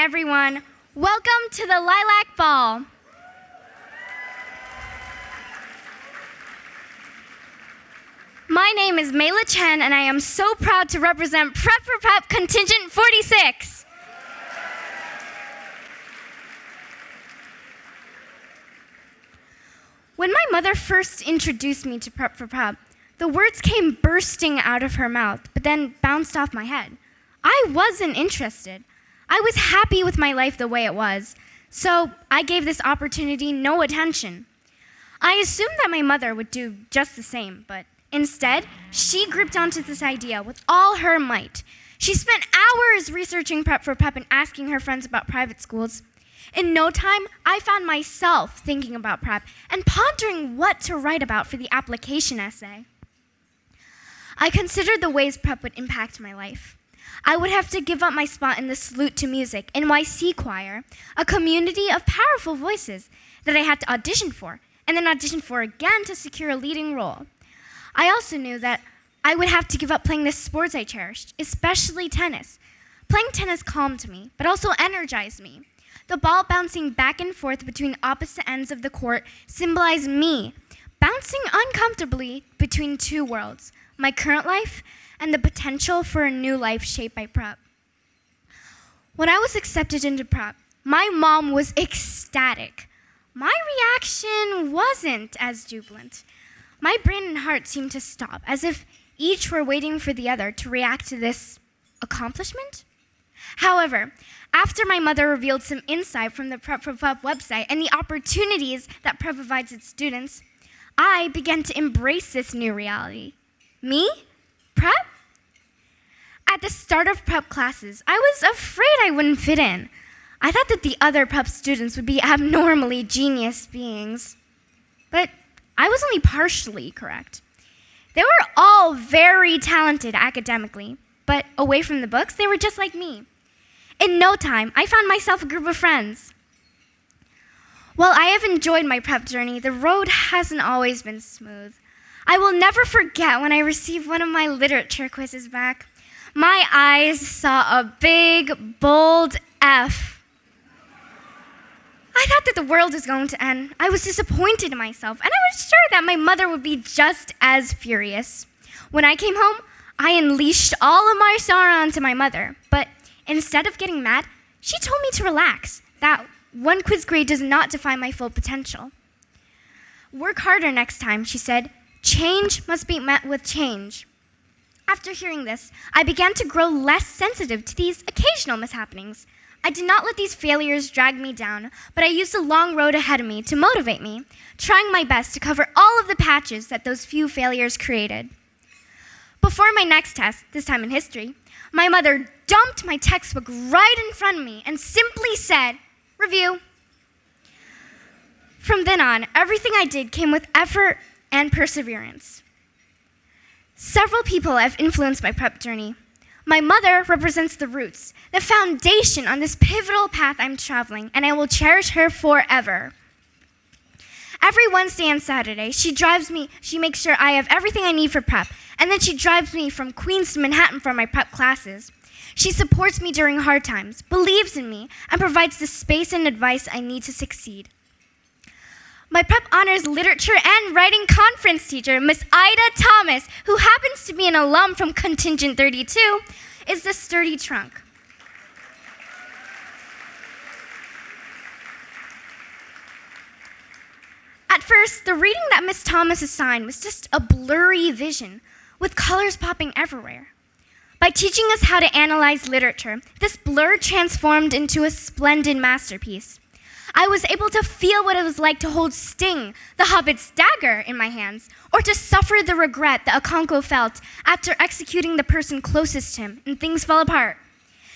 everyone. Welcome to the Lilac Ball. My name is Mayla Chen, and I am so proud to represent Prep for Prep Contingent 46. When my mother first introduced me to Prep for Prep, the words came bursting out of her mouth, but then bounced off my head. I wasn't interested. I was happy with my life the way it was, so I gave this opportunity no attention. I assumed that my mother would do just the same, but instead, she gripped onto this idea with all her might. She spent hours researching Prep for Prep and asking her friends about private schools. In no time, I found myself thinking about prep and pondering what to write about for the application essay. I considered the ways prep would impact my life. I would have to give up my spot in the Salute to Music NYC choir, a community of powerful voices that I had to audition for, and then audition for again to secure a leading role. I also knew that I would have to give up playing the sports I cherished, especially tennis. Playing tennis calmed me, but also energized me. The ball bouncing back and forth between opposite ends of the court symbolized me, bouncing uncomfortably between two worlds, my current life and the potential for a new life shaped by prep. When I was accepted into prep, my mom was ecstatic. My reaction wasn't as jubilant. My brain and heart seemed to stop, as if each were waiting for the other to react to this accomplishment. However, after my mother revealed some insight from the Prep for Prep website and the opportunities that prep provides its students, I began to embrace this new reality. Me? Prep? At the start of prep classes, I was afraid I wouldn't fit in. I thought that the other prep students would be abnormally genius beings. But I was only partially correct. They were all very talented academically, but away from the books, they were just like me. In no time, I found myself a group of friends. While I have enjoyed my prep journey, the road hasn't always been smooth. I will never forget when I received one of my literature quizzes back. My eyes saw a big, bold F. I thought that the world was going to end. I was disappointed in myself, and I was sure that my mother would be just as furious. When I came home, I unleashed all of my sorrow onto my mother, but instead of getting mad, she told me to relax, that one quiz grade does not define my full potential. Work harder next time, she said. Change must be met with change. After hearing this, I began to grow less sensitive to these occasional mishappenings. I did not let these failures drag me down, but I used the long road ahead of me to motivate me, trying my best to cover all of the patches that those few failures created. Before my next test, this time in history, my mother dumped my textbook right in front of me and simply said, "Review." From then on, everything I did came with effort and perseverance. Several people have influenced my prep journey. My mother represents the roots, the foundation on this pivotal path I'm traveling, and I will cherish her forever. Every Wednesday and Saturday, she makes sure I have everything I need for prep, and then she drives me from Queens to Manhattan for my prep classes. She supports me during hard times, believes in me, and provides the space and advice I need to succeed. My prep honors literature and writing conference teacher, Miss Ida Thomas, who happens to be an alum from Contingent 32, is the sturdy trunk. At first, the reading that Miss Thomas assigned was just a blurry vision, with colors popping everywhere. By teaching us how to analyze literature, this blur transformed into a splendid masterpiece. I was able to feel what it was like to hold Sting, the Hobbit's dagger, in my hands, or to suffer the regret that Okonkwo felt after executing the person closest to him and things fell apart.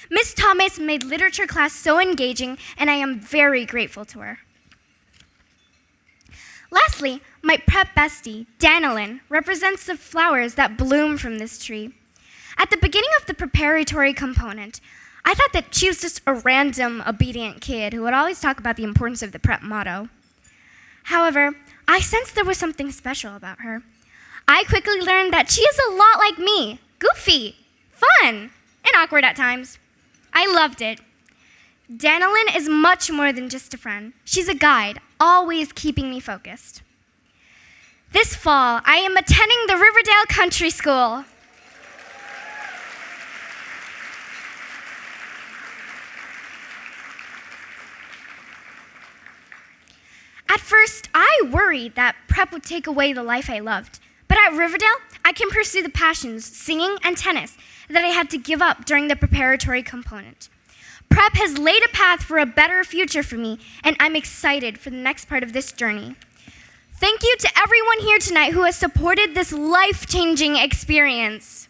Miss Thomas made literature class so engaging, and I am very grateful to her. Lastly, my prep bestie, Danilyn, represents the flowers that bloom from this tree. At the beginning of the preparatory component, I thought that she was just a random, obedient kid who would always talk about the importance of the prep motto. However, I sensed there was something special about her. I quickly learned that she is a lot like me, goofy, fun, and awkward at times. I loved it. Danilyn is much more than just a friend. She's a guide, always keeping me focused. This fall, I am attending the Riverdale Country School. At first, I worried that prep would take away the life I loved. But at Riverdale, I can pursue the passions, singing and tennis, that I had to give up during the preparatory component. Prep has laid a path for a better future for me, and I'm excited for the next part of this journey. Thank you to everyone here tonight who has supported this life-changing experience.